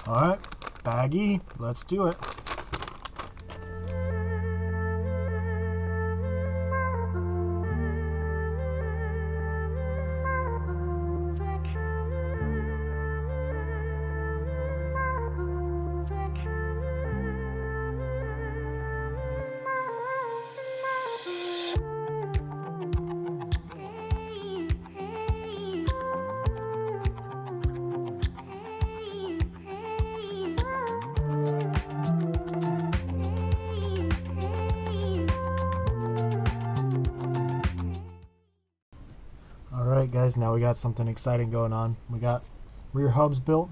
Alright, Buggy, let's do it. Alright guys, now we got something exciting going on. We got rear hubs built.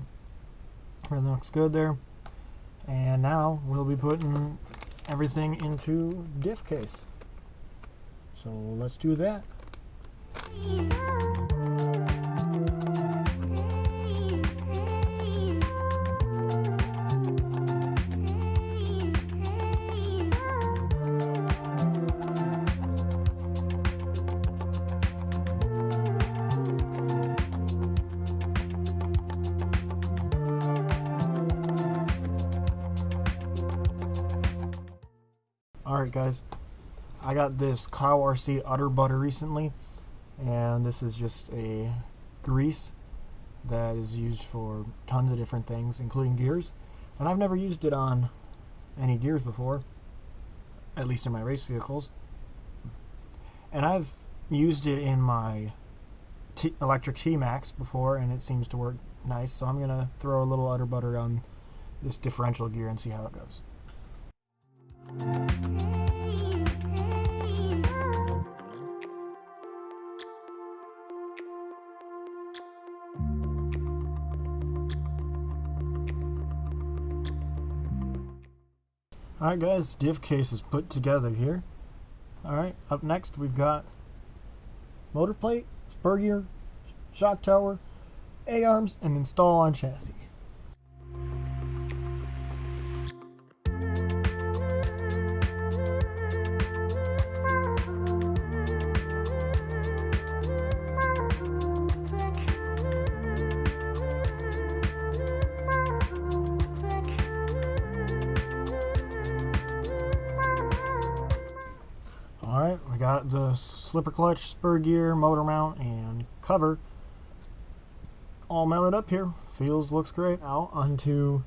Everything looks good there. And now we'll be putting everything into diff case. So let's do that. Alright guys, I got this Cow RC Utter Butter recently, and this is just a grease that is used for tons of different things, including gears. And I've never used it on any gears before, at least in my race vehicles. And I've used it in my electric T-Max before, and it seems to work nice, so I'm going to throw a little Utter Butter on this differential gear and see how it goes. Alright guys, diff case is put together here. Alright, up next we've got motor plate, spur gear, shock tower, A-arms, and install on chassis. Alright, we got the slipper clutch, spur gear, motor mount, and cover all mounted up here. Looks great. Now onto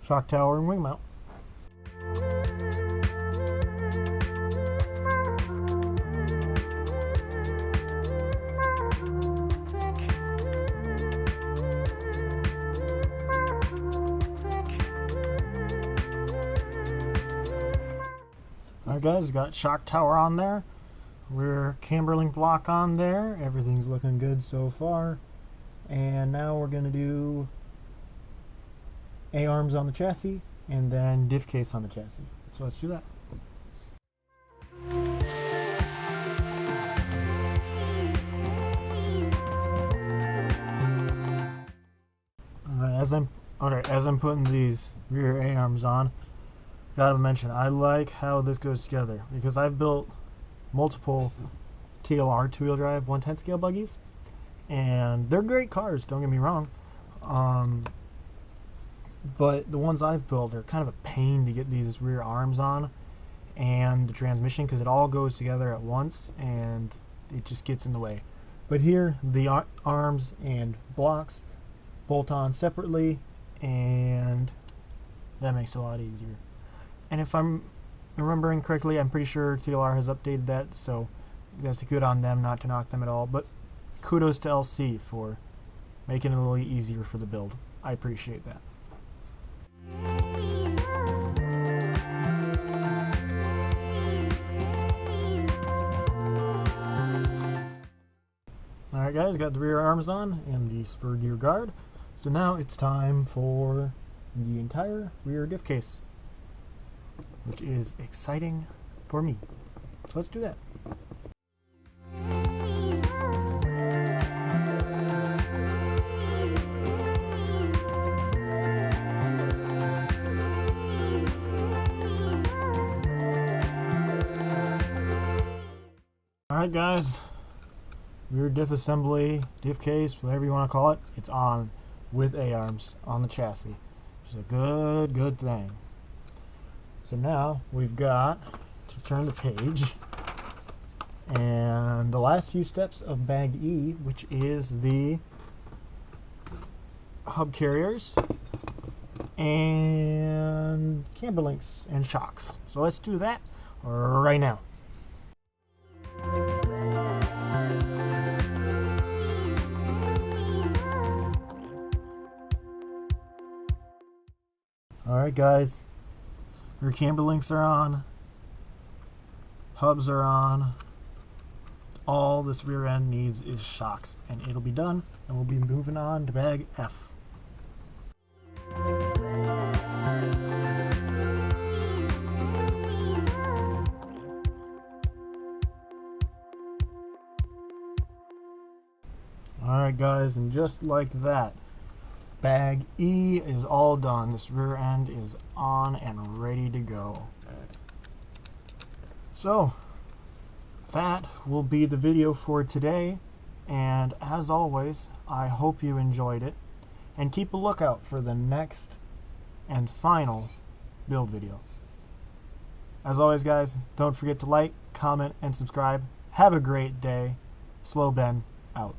shock tower and wing mount. Alright guys, got shock tower on there, rear camber link block on there, everything's looking good so far. And now we're going to do A-arms on the chassis and then diff case on the chassis. So let's do that. As I'm putting these rear A-arms on, gotta mention, I like how this goes together because I've built multiple TLR 2-wheel drive 1/10 scale buggies, and they're great cars, don't get me wrong, but the ones I've built are kind of a pain to get these rear arms on and the transmission because it all goes together at once and it just gets in the way. But here the arms and blocks bolt on separately, and that makes it a lot easier. And if I'm remembering correctly, I'm pretty sure TLR has updated that, so that's good on them not to knock them at all. But kudos to LC for making it a little easier for the build. I appreciate that. Alright guys, got the rear arms on and the spur gear guard. So now it's time for the entire rear diff case, which is exciting for me. So let's do that. Alright guys, rear diff assembly, diff case, whatever you want to call it, it's on. with A-arms on the chassis, which is a good thing. So now we've got to turn the page, and the last few steps of Bag E, which is the hub carriers and camber links and shocks. So let's do that right now. Alright guys, our camber links are on, hubs are on, all this rear end needs is shocks, and it'll be done, and we'll be moving on to Bag F. Alright guys, and just like that, Bag E is all done. This rear end is on and ready to go. So, that will be the video for today, and as always, I hope you enjoyed it, and keep a lookout for the next and final build video. As always guys, don't forget to like, comment, and subscribe. Have a great day. Slow Ben out.